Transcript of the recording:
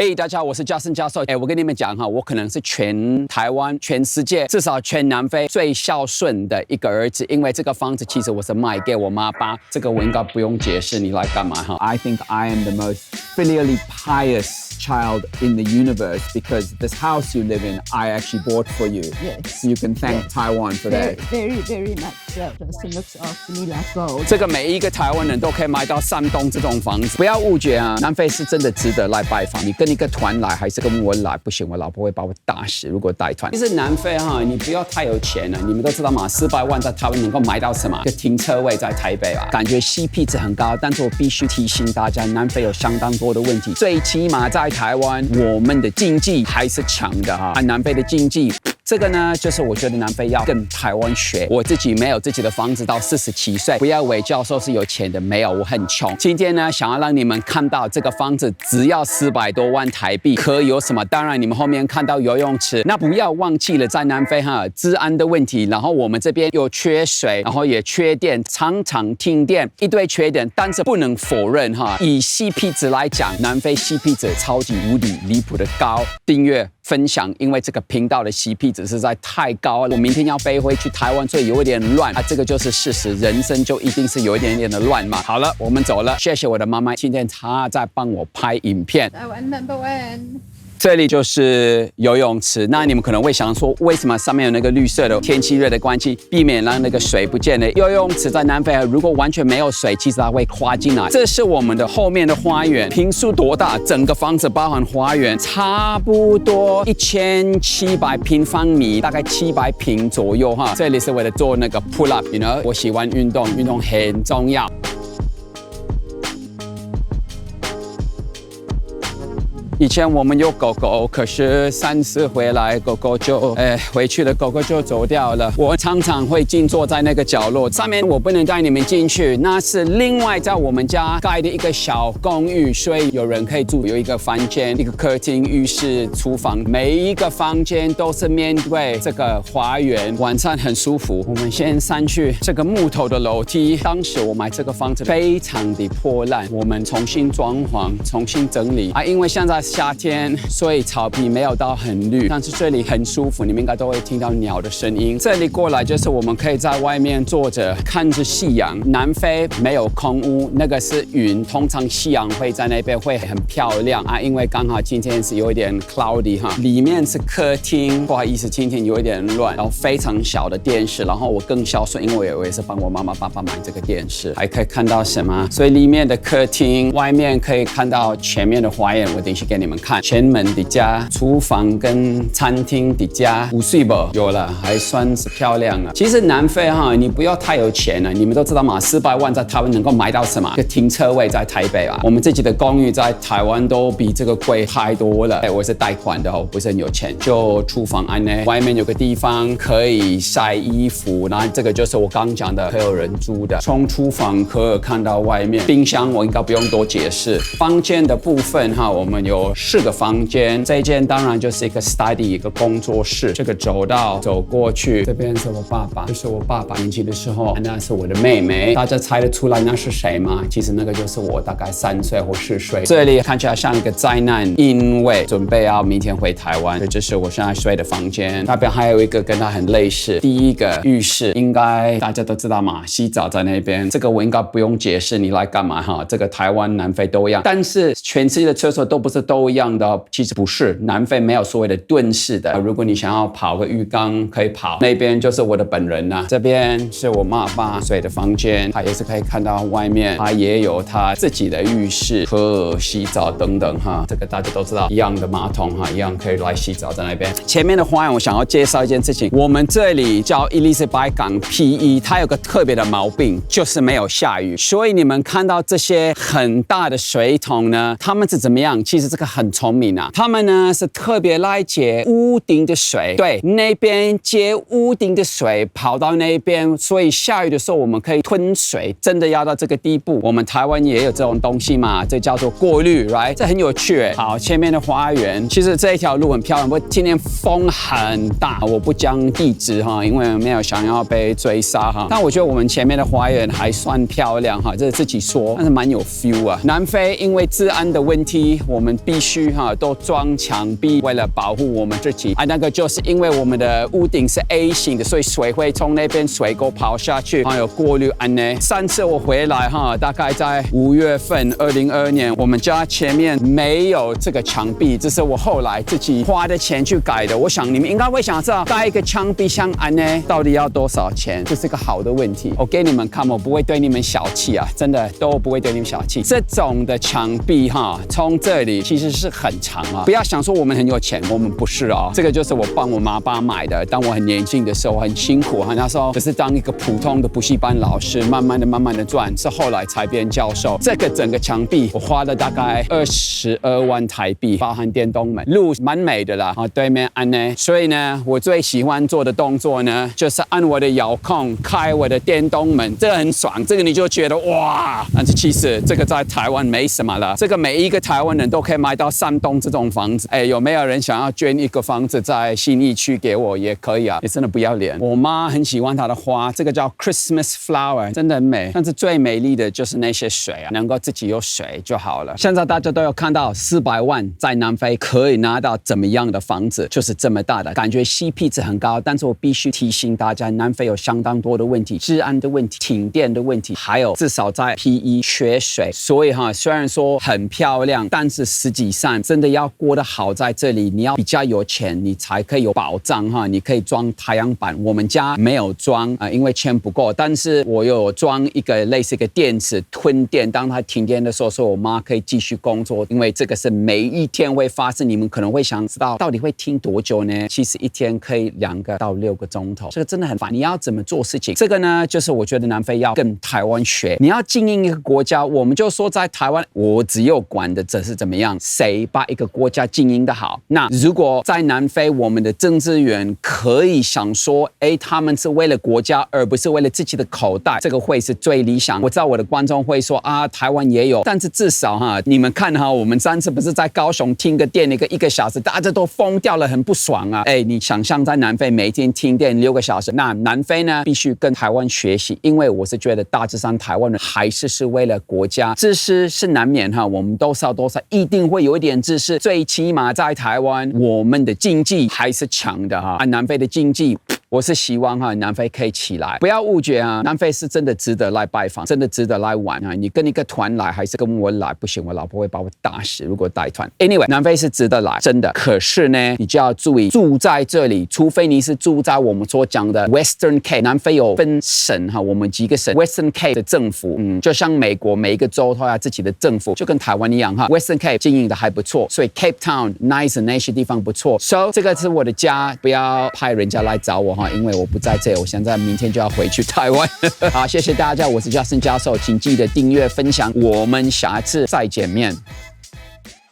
嘿，大家好，我是嘉森教授。我跟你们讲哈，我可能是全台湾、全世界，至少全南非最孝顺的一个儿子。因为这个房子其实我是卖给我妈爸，这个我应该不用解释，你来干嘛哈 I think I am the most filially pious child in the universe because this house you live in, I actually bought for you. Yes. So you can thank Taiwan for that. Very much so. Just looks after me like gold. 这个每一个台湾人都可以买到3栋这种房子，不要误解啊！南非是真的值得来拜访。你跟一个团来还是跟我来？不行，我老婆会把我打死。如果带团，其实南非哈，你不要太有钱了。你们都知道嘛，400万在台湾能够买到什么？一个停车位在台北啊，感觉 CP 值很高。但是我必须提醒大家，南非有相当多的问题。最起码在台湾，我们的经济还是强的哈。南非的经济。这个呢，就是我觉得南非要跟台湾学。我自己没有自己的房子到47岁，不要伪教授是有钱的，没有，我很穷。今天呢，想要让你们看到这个房子只要400多万台币，可以有什么？当然，你们后面看到游泳池，那不要忘记了，在南非哈，治安的问题，然后我们这边又缺水，然后也缺电，常常停电，一堆缺点。但是不能否认哈，以 CP 值来讲，南非 CP 值超级无敌离谱的高。订阅。分享，因为这个频道的 CP 值实在太高了。我明天要飞回去台湾，所以有一点乱啊，这个就是事实。人生就一定是有一点点的乱嘛。好了，我们走了，谢谢我的妈妈，今天她在帮我拍影片。Taiwan number one. 这里就是游泳池，那你们可能会想说，为什么上面有那个绿色的？天气热的关系，避免让那个水不见了。游泳池在南非如果完全没有水，其实它会滑进来。这是我们的后面的花园，坪数多大？整个房子包含花园，差不多1700平方米，大概700平左右哈。这里是为了做那个 pull up， 我喜欢运动，运动很重要。以前我们有狗狗，可是3次回来，狗狗就回去了，狗狗就走掉了。我常常会静坐在那个角落上面，我不能带你们进去，那是另外在我们家盖的一个小公寓，所以有人可以住，有一个房间、一个客厅、浴室、厨房，每一个房间都是面对这个花园，晚上很舒服。我们先上去这个木头的楼梯，当时我买这个房子非常的破烂，我们重新装潢、重新整理啊，因为现在夏天，所以草皮没有到很绿，但是这里很舒服，你们应该都会听到鸟的声音。这里过来就是我们可以在外面坐着看着夕阳。南非没有空屋，那个是云，通常夕阳会在那边会很漂亮啊，因为刚好今天是有一点 cloudy 哈。里面是客厅，不好意思，今天有一点乱，然后非常小的电视，然后我更孝顺，因为我也是帮我妈妈爸爸买这个电视，还可以看到什么？所以里面的客厅，外面可以看到前面的花园，我等一下给你们看。前门的家，厨房跟餐厅的家，五岁不？有了，还算是漂亮了。其实南非哈，你不要太有钱了，你们都知道嘛，400万在台湾能够买到什么？一个停车位在台北啊，我们自己的公寓在台湾都比这个贵太多了。我是贷款的，我不是很有钱。就厨房安呢，外面有个地方可以晒衣服，然后这个就是我刚讲的，可以有人租的。从厨房可以看到外面，冰箱我应该不用多解释。房间的部分哈，我们有4个房间，这一间当然就是一个 study， 一个工作室。这个走道走过去，这边是我爸爸，这是我爸爸年轻的时候，那是我的妹妹。大家猜得出来那是谁吗？其实那个就是我，大概3岁或4岁。这里看起来像一个灾难，因为准备要明天回台湾。这是我现在睡的房间，那边还有一个跟它很类似。第一个浴室应该大家都知道嘛，洗澡在那边，这个我应该不用解释，你来干嘛哈？这个台湾、南非都一样，但是全世界的厕所都不是都一样的。其实不是，南非没有所谓的蹲式的。如果你想要跑个浴缸，可以跑。那边就是我的本人啦，这边是我妈爸睡的房间，他也是可以看到外面，他也有他自己的浴室和洗澡等等哈。这个大家都知道，一样的马桶哈，一样可以来洗澡在那边。前面的花园，我想要介绍一件事情，我们这里叫伊丽莎白港 PE， 它有个特别的毛病，就是没有下雨，所以你们看到这些很大的水桶呢，他们是怎么样？其实这个很聪明啊，他们呢是特别来接屋顶的水，对，那边接屋顶的水跑到那边，所以下雨的时候我们可以吞水，真的要到这个地步。我们台湾也有这种东西嘛，这叫做过滤 ，right？ 这很有趣。好，前面的花园，其实这一条路很漂亮，不过今天风很大，我不讲地址哈，因为没有想要被追杀哈。但我觉得我们前面的花园还算漂亮哈，这是自己说，但是蛮有 feel 啊。南非因为治安的问题，我们必必须都装墙壁，为了保护我们自己。那个就是因为我们的屋顶是 A 型的，所以水会从那边水沟跑下去，有过滤安呢。上次我回来大概在5月份，2022年，我们家前面没有这个墙壁，这是我后来自己花的钱去改的。我想你们应该会想知道，盖一个墙壁像安呢，到底要多少钱？这是个好的问题。我给你们看，我不会对你们小气啊，真的都不会对你们小气。这种的墙壁从这里其实是很长啊，不要想说我们很有钱，我们不是啊。这个就是我帮我妈爸买的，当我很年轻的时候很辛苦那时候只是当一个普通的补习班老师，慢慢的赚，是后来才变教授。这个整个墙壁我花了大概22万台币，包含电动门，路蛮美的啦对面安呢。所以呢，我最喜欢做的动作呢，就是按我的遥控开我的电动门，这个很爽，这个你就觉得哇。但是其实这个在台湾没什么了，这个每一个台湾人都可以买到3栋这种房子。有没有人想要捐一个房子在信义区给我也可以啊？你真的不要脸。我妈很喜欢她的花，这个叫 Christmas flower， 真的很美。但是最美丽的就是那些水啊，能够自己有水就好了。现在大家都有看到400万在南非可以拿到怎么样的房子，就是这么大的，感觉 CP 值很高。但是我必须提醒大家，南非有相当多的问题，治安的问题、停电的问题，还有至少在 P1缺水。所以虽然说很漂亮，但是实际上真的要过得好在这里，你要比较有钱，你才可以有保障你可以装太阳板。我们家没有装因为钱不够，但是我有装一个类似一个电池吞电，当它停电的时候，所以我妈可以继续工作。因为这个是每一天会发生，你们可能会想知道到底会停多久呢？其实一天可以2个到6个钟头，这个真的很烦。你要怎么做事情？这个呢，就是我觉得南非要跟台湾学。你要经营一个国家，我们就说在台湾，我只有管的这是怎么样，谁把一个国家经营得好。那如果在南非，我们的政治员可以想说，他们是为了国家，而不是为了自己的口袋，这个会是最理想。我知道我的观众会说台湾也有，但是至少你们看我们上次不是在高雄停个电一个小时，大家都疯掉了，很不爽啊。你想象在南非每天停电6个小时，那南非呢必须跟台湾学习，因为我是觉得大致上台湾人还是为了国家，自私是难免我们多少一定会有一点自私，最起码在台湾我们的经济还是强的南非的经济我是希望南非可以起来，不要误解南非是真的值得来拜访，真的值得来玩你跟一个团来还是跟我来，不行，我老婆会把我打死。如果带团 ，anyway， 南非是值得来，真的。可是呢，你就要注意，住在这里，除非你是住在我们所讲的 Western Cape， 南非有分省我们几个省 ，Western Cape 的政府，就像美国每一个州都有自己的政府，就跟台湾一样Western Cape 经营的还不错，所以 Cape Town、Nice 那些地方不错。So 这个是我的家，不要派人家来找我因为我不在这，我现在明天就要回去台湾。好，谢谢大家，我是Justin教授，请记得订阅、分享，我们下次再见面。